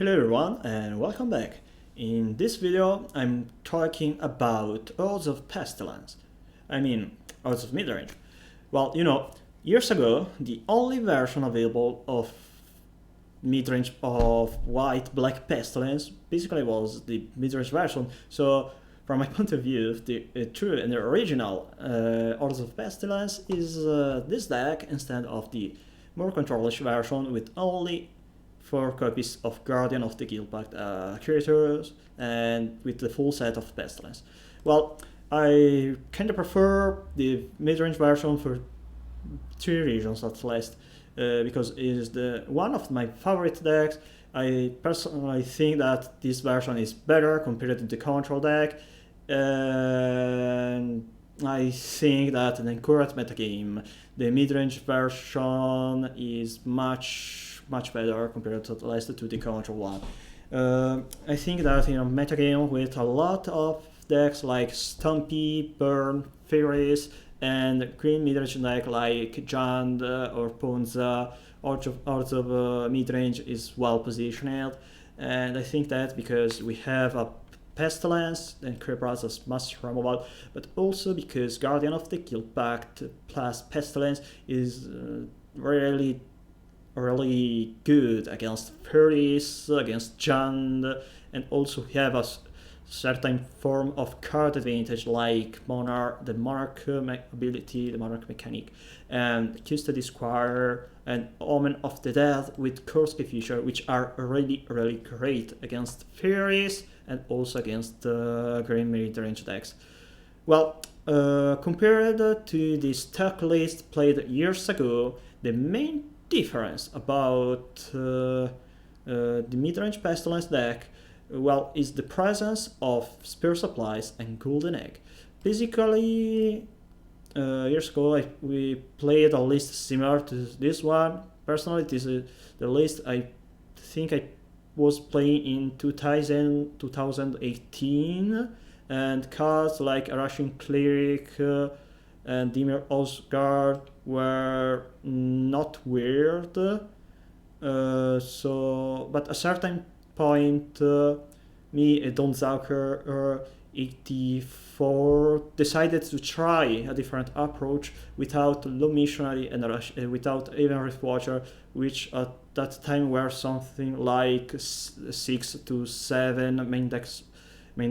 Hello everyone and welcome back. In this video I'm talking about Orzhov Pestilence. Orzhov Midrange. Well, years ago the only version available of midrange of white-black Pestilence basically was the midrange version. So from my point of view, the true and the original Orzhov Pestilence is this deck instead of the more controllish version with only 4 copies of Guardian of the Guildpact creatures and with the full set of Pestilence. Well, I kinda prefer the midrange version for 3 reasons at least, because it is one of my favorite decks. I personally think that this version is better compared to the control deck, and I think that in the current metagame, the midrange version is much better compared to the control one. I think that in a metagame with a lot of decks like Stumpy, Burn, Fairies, and green midrange deck like Jand or Ponza, Orzhov midrange is well positioned, and I think that because we have a Pestilence and Creepers as master removal, but also because Guardian of the Guildpact plus Pestilence is really good against Fairies, against Jand, and also we have a certain form of card advantage like the Monarch ability, the Monarch mechanic, and Custody Squire and Omen of the Dead with Kurski Fisher, which are really great against Fairies and also against green midrange decks. Well, compared to the stock list played years ago, the main difference about the midrange Pestilence deck, well, is the presence of Spare Supplies and Golden Egg. Basically, years ago we played a list similar to this one. Personally, this is the list I think I was playing in 2018, and cards like Russian Cleric and Dimir Osgard were not weird. But a certain point, me and Don Zucker 84 decided to try a different approach without Low Missionary and without even Riftwatcher, which at that time were something like 6 to 7 main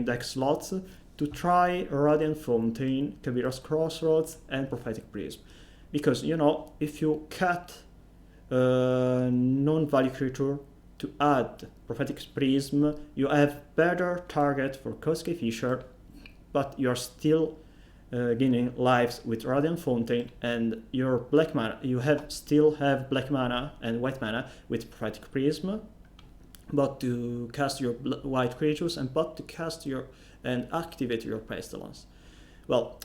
deck slots, to try Radiant Fountain, Kabira's Crossroads, and Prophetic Prism. Because, if you cut non-value creature to add Prophetic Prism, you have better target for Kurski Fisher, but you're still gaining lives with Radiant Fountain, and your black mana, still have black mana and white mana with Prophetic Prism, but to cast your white creatures and to cast and activate your Pestilence. Well,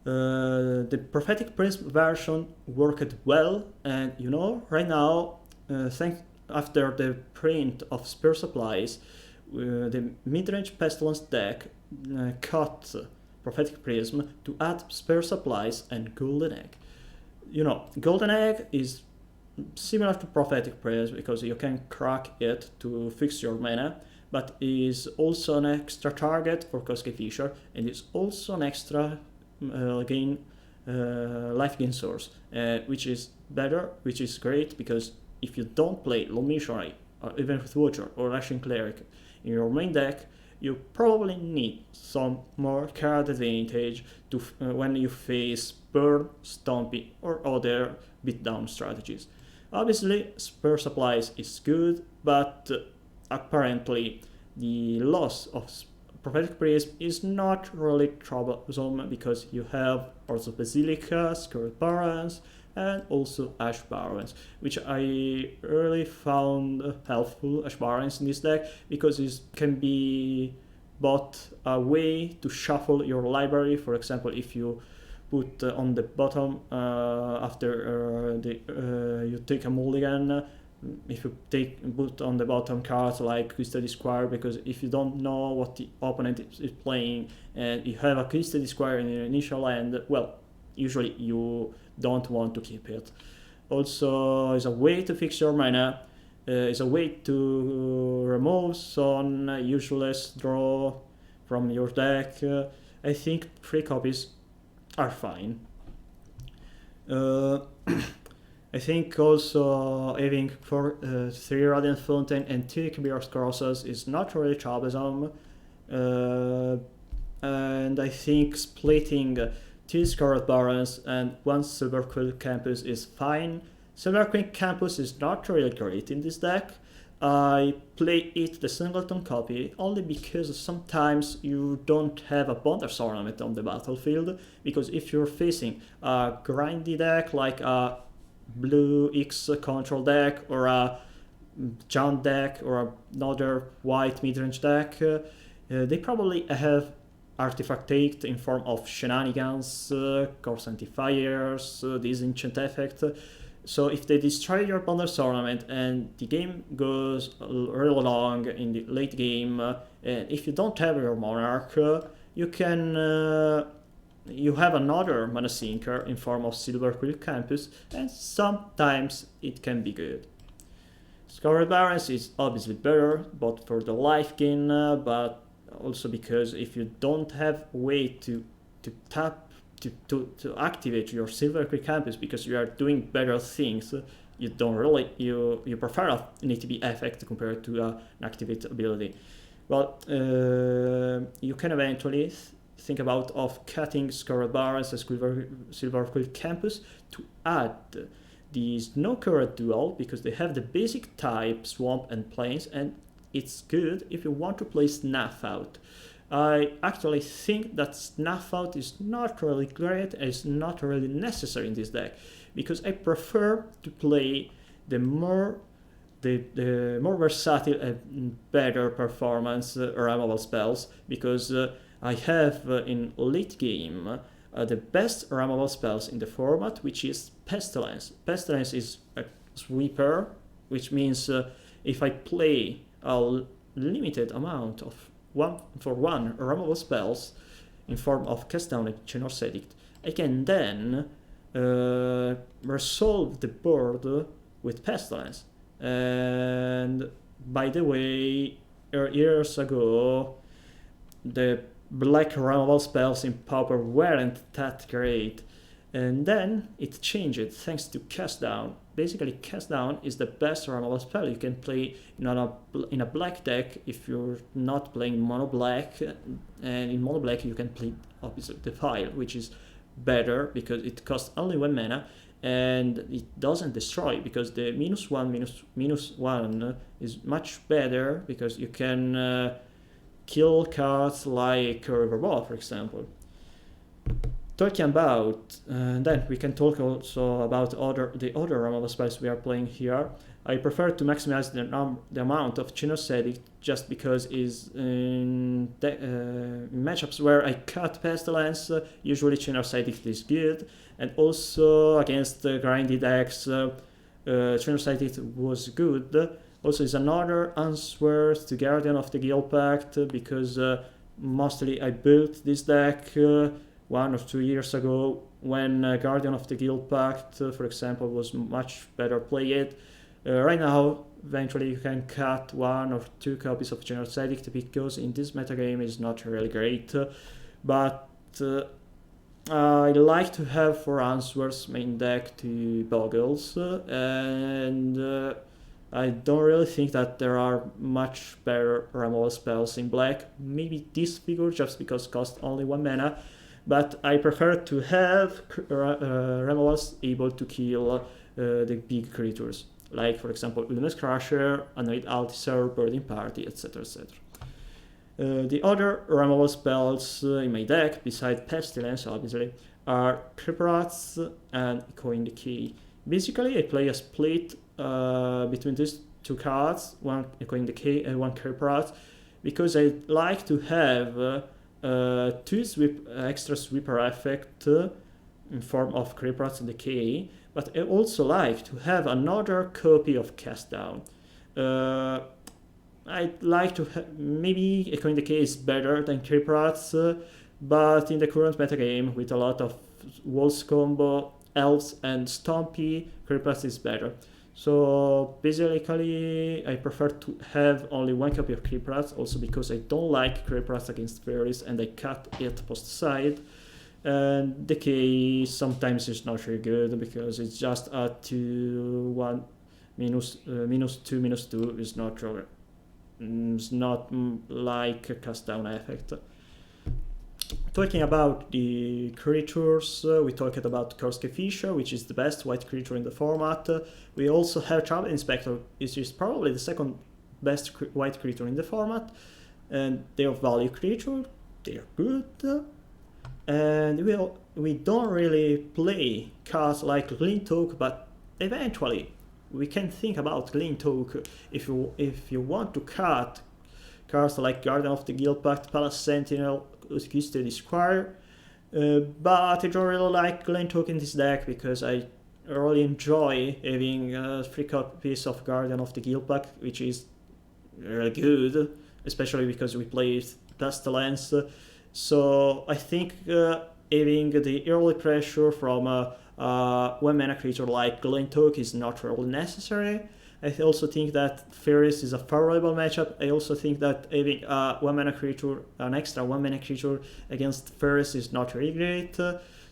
the Prophetic Prism version worked well, and right now, after the print of Spare Supplies, the midrange Pestilence deck cut Prophetic Prism to add Spare Supplies and Golden Egg. Golden Egg is similar to Prophetic Prism because you can crack it to fix your mana, but is also an extra target for Kurski Fisher, and is also an extra life gain source, which is better, which is great, because if you don't play Low Missionary or even Riftwatcher or Russian Cleric in your main deck, you probably need some more card advantage to when you face Burn, Stompy, or other beatdown strategies. Obviously, Spare Supplies is good, but apparently the loss of Prophetic Prism is not really troublesome because you have also Basilica, Scarlet Barons, and also Ash Barons, which I really found helpful, Ash Barons in this deck, because it can be bought a way to shuffle your library. For example, if you put on the bottom after you take a mulligan, if you put on the bottom cards like Custody Squire, because if you don't know what the opponent is playing and you have a Custody Squire in your initial hand, well, usually you don't want to keep it. Also, is a way to fix your mana, is a way to remove some useless draw from your deck. I think 3 copies are fine. I think also having 3 Radiant Fountain and 2 Chimera's Crosses is not really troublesome. And I think splitting 2 Scarlet Barons and 1 Silver Quill Campus is fine. Silver Quill Campus is not really great in this deck. I play it the singleton copy only because sometimes you don't have a Bonders Ornament on the battlefield, because if you're facing a grindy deck like a blue X control deck or a John deck or another white midrange deck, they probably have Artifact Take in form of Shenanigans, Course Anti-Fires, Disenchant Effect. So if they destroy your Bonders Ornament and the game goes really long in the late game, and if you don't have your Monarch, you can you have another Mana Sinker in form of Silver Quill Campus, and sometimes it can be good. Scarlet Barons is obviously better, both for the life gain, but also because if you don't have a way to tap to activate your Silver Quill Campus because you are doing better things, you don't really you prefer an ETB effect compared to an activate ability. Well, you can eventually think about of cutting Scarlet Barons and Silver Quill Campus to add the Snow Current Duel, because they have the basic type Swamp and Plains, and it's good if you want to play Snuff Out. I actually think that Snuff Out is not really great, and it's not really necessary in this deck, because I prefer to play the more versatile and better performance removal spells, because I have in late game the best removal spells in the format, which is Pestilence. Pestilence is a sweeper, which means if I play a limited amount of 1-for-1 removal spells in form of Cast Down and Chainsaw Edict, I can then resolve the board with Pestilence. And by the way, years ago, the black removal spells in Pauper weren't that great, and then it changed thanks to Cast Down. Basically, Cast Down is the best removal spell you can play in a black deck if you're not playing mono black, and in mono black you can play obviously Defile, which is better because it costs only 1 mana and it doesn't destroy, because the -1/-1 is much better because you can kill cards like Riverboat, for example. Talking about, then we can talk also about the other removal spells we are playing here. I prefer to maximize the amount of Chainsaw Edict just because is in matchups where I cut Pestilence, usually Chainsaw Edict is good, and also against grindy decks, Chainsaw Edict was good. Also is another answer to Guardian of the Guild Pact, because mostly I built this deck 1 or 2 years ago when Guardian of the Guild Pact, for example, was much better played. Right now, eventually you can cut 1 or 2 copies of Chainsaw Edict because in this metagame is not really great, but I like to have for answers main deck to Boggles, and I don't really think that there are much better removal spells in black. Maybe this figure just because it costs only 1 mana, but I prefer to have removals able to kill the big creatures, like for example Luminous Crusher, Annoyed Altisaur, Birding Party, etc. etc. The other removal spells in my deck, besides Pestilence obviously, are Creeprats and Echoing Decay. Basically I play a split between these 2 cards, 1 Echoing Decay and 1 Creeprat, because I like to have 2 extra sweeper effect in form of Creeprats and Decay, but I also like to have another copy of Cast Down. I'd like to maybe Echoing Decay is better than Creeprats, but in the current metagame with a lot of Wolves combo, Elves and Stompy, Creeprats is better. So basically, I prefer to have only one copy of Creep Rats, also because I don't like Creep Rats against fairies and I cut it post side. And Decay sometimes is not very good because it's just a 2-1 -2 -2 is not really, it's not like a cast down effect. Talking about the creatures, we talked about Kurske Fisher, which is the best white creature in the format. We also have Travel Inspector, which is probably the second best white creature in the format. And they are value creature, they are good. And we don't really play cards like Glintoak, but eventually we can think about Glintoak if you want to cut cards like Guardian of the Guildpact, Palace Sentinel, Custody Squire, but I don't really like Glintoak in this deck because I really enjoy having 3 copies of Guardian of the Guildpact, which is really good, especially because we play Pestilence. So I think having the early pressure from a 1-mana creature like Glintoak is not really necessary. I also think that Fairies is a favorable matchup. I also think that having a 1-mana creature, an extra 1-mana creature against Fairies is not really great.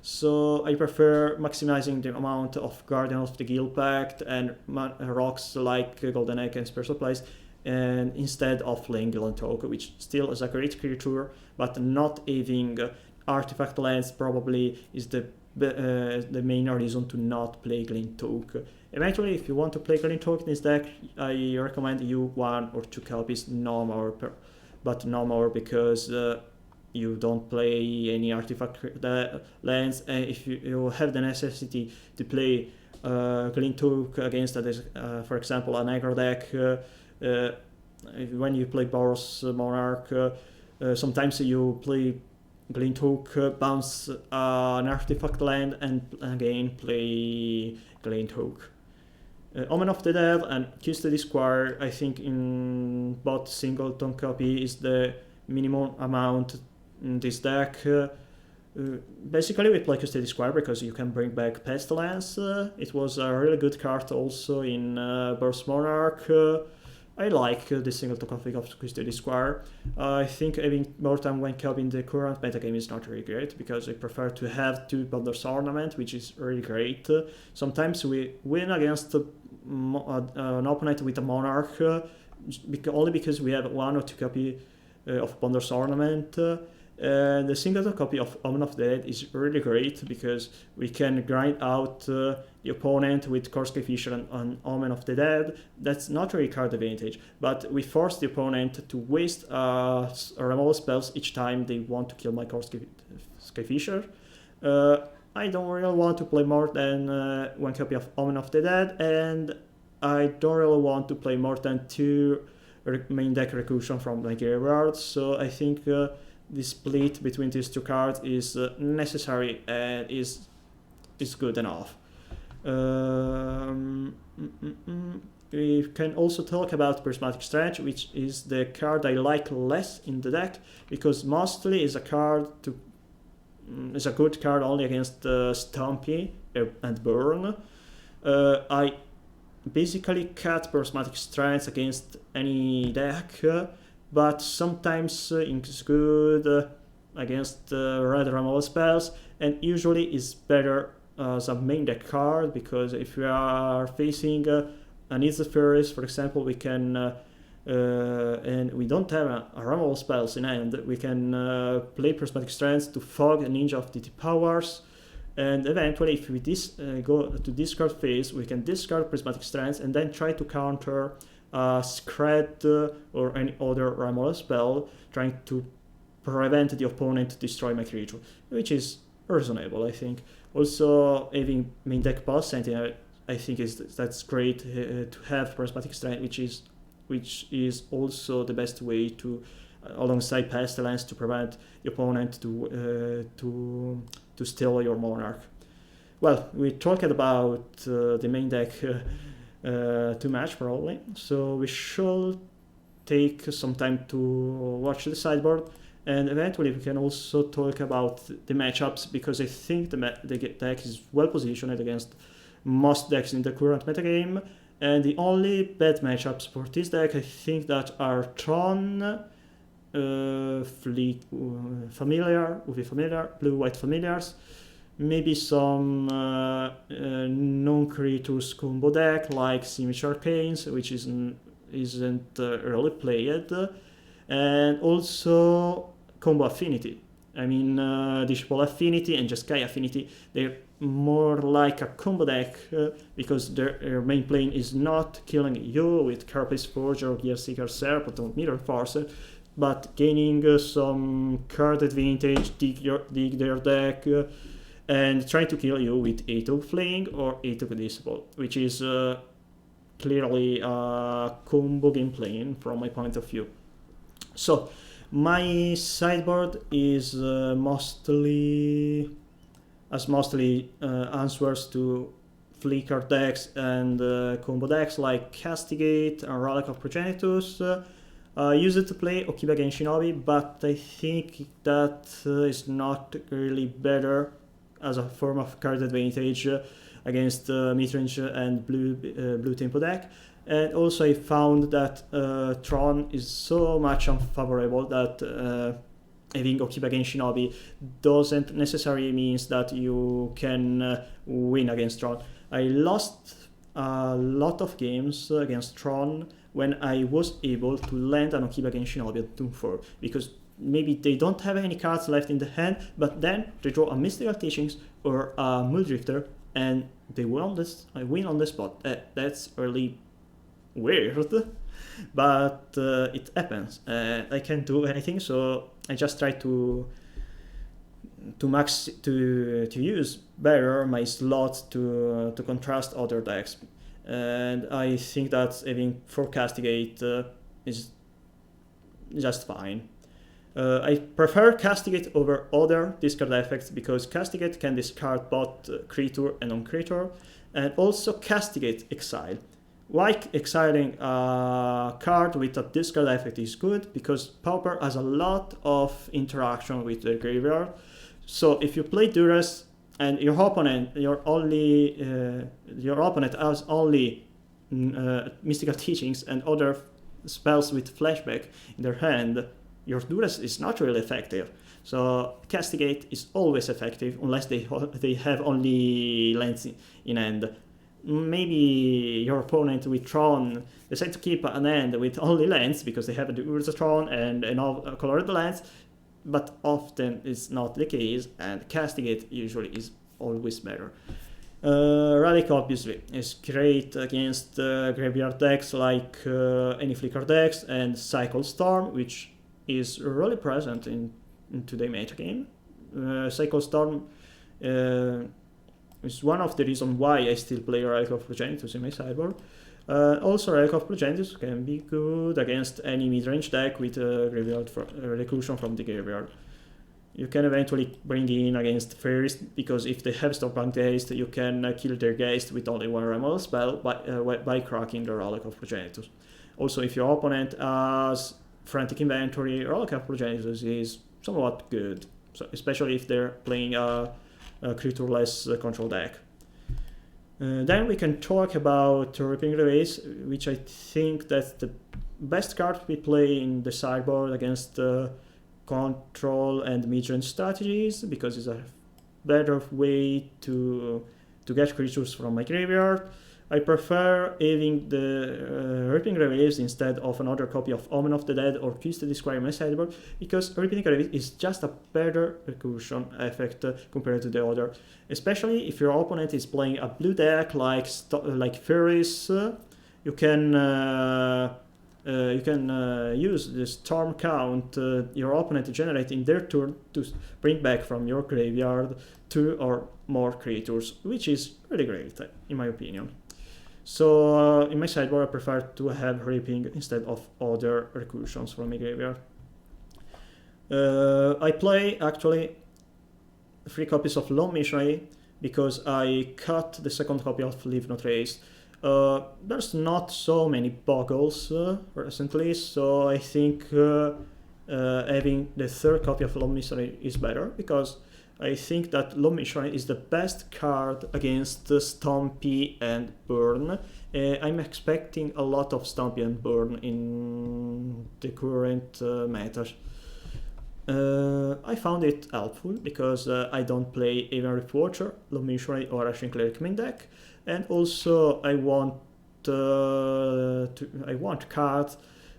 So I prefer maximizing the amount of Guardian of the Guildpact and rocks like Golden Egg and Spare Supplies, and instead of playing Glintoak, which still is a great creature, but not having artifact lands probably is the main reason to not play Glintoak. Eventually, if you want to play Glintoak in this deck, I recommend you 1 or 2 copies, no more, but no more, because you don't play any artifact lands. If you have the necessity to play Glintoak against, for example, an aggro deck, when you play Boros Monarch, sometimes you play Glintoak, bounce an artifact land, and again play Glintoak. Omen of the Dead and Custody Squire, I think in both singleton copy is the minimum amount in this deck. Basically we play Custody Squire because you can bring back Pestilence. It was a really good card also in Boros Monarch. I like the singleton config of Custody Squire. I think having more than 1 copy in the current metagame is not really great, because I prefer to have 2 Bonders Ornament, which is really great. Sometimes we win against an opponent with a Monarch, only because we have 1 or 2 copy of Bonders Ornament. The singleton copy of Omen of the Dead is really great because we can grind out the opponent with Kurske Fisher and Omen of the Dead. That's not really card advantage, but we force the opponent to waste removal spells each time they want to kill my Kurske Fisher. I don't really want to play more than 1 copy of Omen of the Dead, and I don't really want to play more than 2 main deck recursion from my graveyard, so I think the split between these 2 cards is necessary and is good enough. We can also talk about Prismatic Strange, which is the card I like less in the deck, because mostly is a good card only against Stompy and Burn. I basically cut Prismatic Strange against any deck, but sometimes it's good against red removal spells, and usually is better as a main deck card, because if we are facing an Easy Fairies, for example, we can and we don't have a removal spells in hand, we can play Prismatic Strands to fog a Ninja of DT powers, and eventually if we go to discard phase, we can discard Prismatic Strands and then try to counter Scred or any other removal spell, trying to prevent the opponent to destroy my creature, which is reasonable, I think. Also, having main deck Palace Sentinel, I think that's great to have Prismatic Strand, which is also the best way to, alongside Pestilence, to prevent the opponent to steal your Monarch. Well, we talked about the main deck too much probably, so we should take some time to watch the sideboard, and eventually we can also talk about the matchups, because I think the deck is well positioned against most decks in the current metagame, And the only bad matchups for this deck I think that are Tron, Familiar, UV Familiar, Blue-White Familiars, maybe some non-creatures combo deck like Simic Arcanes, which isn't really played, and also combo Affinity. I mean, Dishball Affinity and Jeskai Affinity, they're more like a combo deck because their main plane is not killing you with Carapace Forge or Gear Seeker Serpent or Mirror Force, but gaining some card advantage, dig their deck, and trying to kill you with Aether Fling or Aether Dishball, which is clearly a combo game plane from my point of view. So my sideboard is mostly answers to flicker decks and combo decks like Castigate and Relic of Progenitus. I use it to play Okiba Shinobi, but I think that is not really better as a form of card advantage against Midrange and blue tempo deck. And also I found that Tron is so much unfavorable that having Okiba Shinobi doesn't necessarily means that you can win against Tron. I lost a lot of games against Tron when I was able to land an Okiba Shinobi at turn 4, because maybe they don't have any cards left in the hand, but then they draw a Mystical Teachings or a Mulldrifter and they win on the spot. That's really weird, but it happens. I can't do anything, so I just try to use better my slots to contrast other decks, and I think that having 4 Castigate is just fine. I prefer Castigate over other discard effects because Castigate can discard both creature and non-creature, and also Castigate Exile. Like exiling a card with a discard effect is good because Pauper has a lot of interaction with the graveyard. So if you play Duress and your opponent has only Mystical Teachings and other spells with flashback in their hand, your Duress is not really effective. So Castigate is always effective unless they have only lands in hand. Maybe your opponent with Tron decide to keep an hand with only lands because they have the Urza Tron and colored lands, but often it's not the case, and Castigate usually is always better. Relic obviously is great against graveyard decks like any Flicker decks and Cycle Storm, which is really present in today's metagame. Cycle Storm is one of the reasons why I still play Relic of Progenitus in my sideboard. Also, Relic of Progenitus can be good against any midrange deck with graveyard reclusion from the graveyard. You can eventually bring in against Fairies, because if they have Stormbound Geist, you can kill their Geist with only one removal spell by cracking the Relic of Progenitus. Also, if your opponent has Frantic Inventory, Relic of Progenitus is somewhat good, so especially if they're playing a creature-less control deck. Then we can talk about Ripping Reveils, which I think that's the best card we play in the sideboard against control and midrange strategies, because it's a better way to get creatures from my graveyard. I prefer having the Ripping Reveils instead of another copy of Omen of the Dead or Kiss the Disquire in my sideboard, because Ripping Reveils is just a better recursion effect compared to the other. Especially if your opponent is playing a blue deck like Fairies, you can use the Storm count your opponent generate in their turn to bring back from your graveyard 2 or more creatures, which is really great in my opinion. So in my sideboard I prefer to have Ripping instead of other recursions from my graveyard. I play actually 3 copies of Lone Missionary because I cut the second copy of Leave No Trace. There's not so many boggles recently, so I think having the third copy of Lone Missionary is better, because I think that Love Missionary is the best card against Stompy and Burn. I'm expecting a lot of Stompy and Burn in the current meta. I found it helpful because I don't play even Reporter, Love Missionary or Ashen Cleric main deck, and also I want cards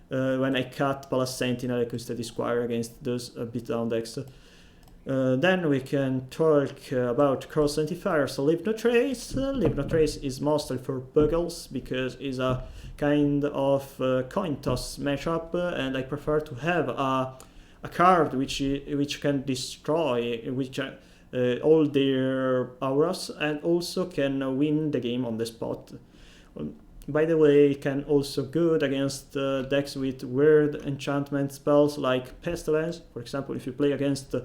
when I cut Palace Sentinel, Custody Squire against those beatdown decks. Then we can talk about Cross Antifire's Leave No Trace. Leave No Trace is mostly for Buggles because it's a kind of coin toss matchup, and I prefer to have a card which can destroy all their auras and also can win the game on the spot. By the way, it can also good against decks with weird enchantment spells like Pestilence. For example, if you play against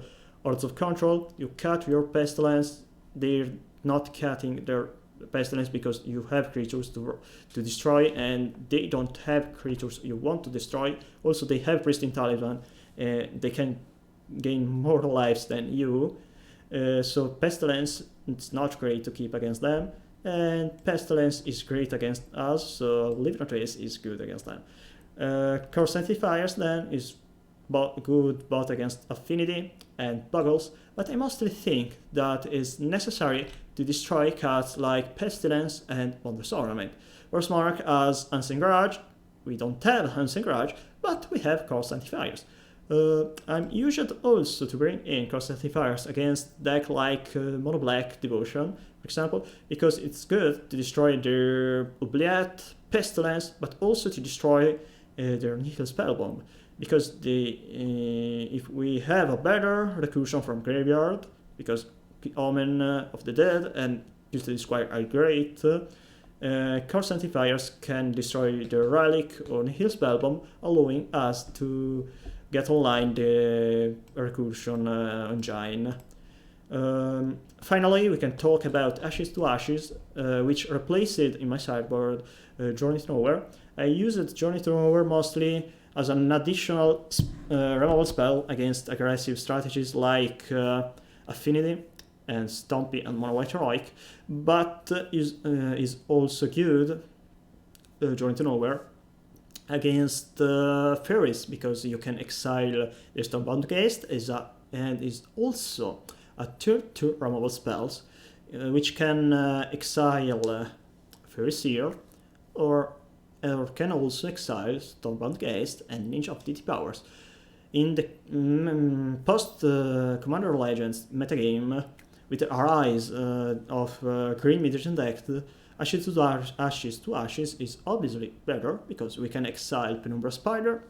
Orzhov Control, you cut your Pestilence, they're not cutting their Pestilence because you have creatures to destroy and they don't have creatures you want to destroy. Also, they have Pristine Talisman, they can gain more lives than you. So Pestilence, it's not great to keep against them. And Pestilence is great against us, so Leave No Trace is good against them. Curse Antifiers then is good both against Affinity and Buggles, but I mostly think that it's necessary to destroy cards like Pestilence and Wondrous Ornament. Mark as Unseen Garage, we don't have Unseen Garage, but we have Curse Antifiers. I'm used also to bring in Curse Antifiers against deck like Mono Black Devotion, for example, because it's good to destroy their Oubliette, Pestilence, but also to destroy their Nihil Spellbomb. Because if we have a better recursion from Graveyard, because Omen of the Dead and Custody Squire are great, Curse Antifiers can destroy the Relic or Nihil Spellbomb, allowing us to get online the recursion engine. Finally, we can talk about Ashes to Ashes, which replaced in my sideboard Journey to Nowhere. I used Journey to Nowhere mostly as an additional removal spell against aggressive strategies like Affinity and Stompy and Mono White Heroic, but is also good, Journey to Nowhere, against fairies because you can exile the Stormbound Geist and is also a 2/2 removal spells which can exile Fairy Seer or can also exile Stormbound Geist and Ninja of Deity Powers. In the post Commander Legends metagame, with the rise of Green Midrange deck, Ashes to Ashes is obviously better because we can exile Penumbra Spider,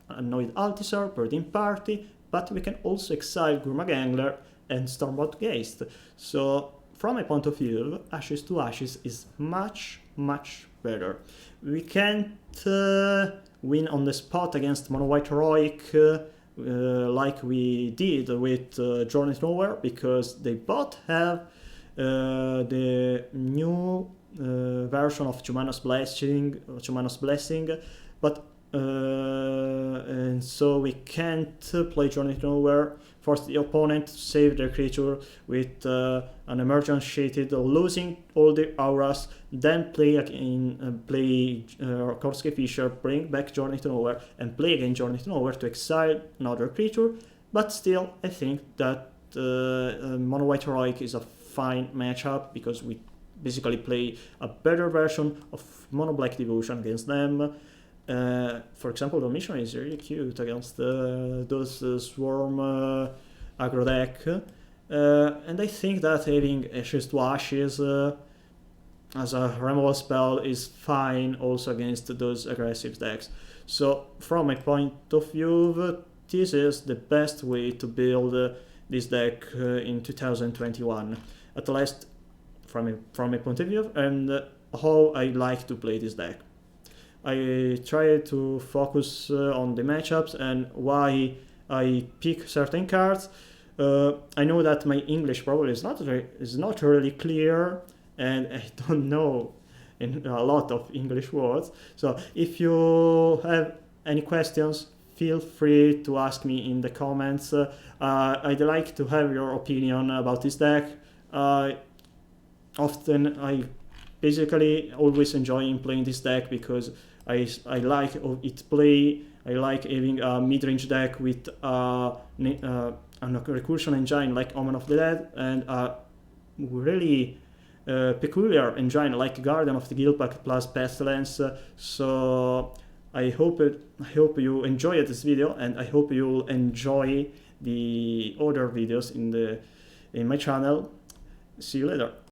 Annoyed Altisar, Birding Party, but we can also exile Gurmagangler and Stormbound Geist. So from my point of view, Ashes to Ashes is much better. We can't win on the spot against Mono White Heroic like we did with Journey to Nowhere because they both have the new version of Chumanos Blessing, but and so we can't play Journey to Nowhere, force the opponent to save their creature with an emergence shaded, losing all the auras, then play again, play Korske Fisher, bring back Journey to Nowhere, and play again Journey to Nowhere to exile another creature. But still, I think that Mono White Heroic is a fine matchup because we basically play a better version of Mono Black Devotion against them. For example, the mission is really cute against those Swarm aggro deck, and I think that having Ashes to Ashes as a removal spell is fine also against those aggressive decks. So from my point of view, this is the best way to build this deck in 2021, at least from my point of view, and how I like to play this deck. I try to focus on the matchups and why I pick certain cards. I know that my English probably is not really clear, and I don't know in a lot of English words. So if you have any questions, feel free to ask me in the comments. I'd like to have your opinion about this deck. Often I basically always enjoy playing this deck because I like its play. I like having a mid-range deck with a recursion engine like Omen of the Dead and a really peculiar engine like Guardian of the Guildpact plus Pestilence. So I hope you enjoyed this video, and I hope you'll enjoy the other videos in my channel. See you later.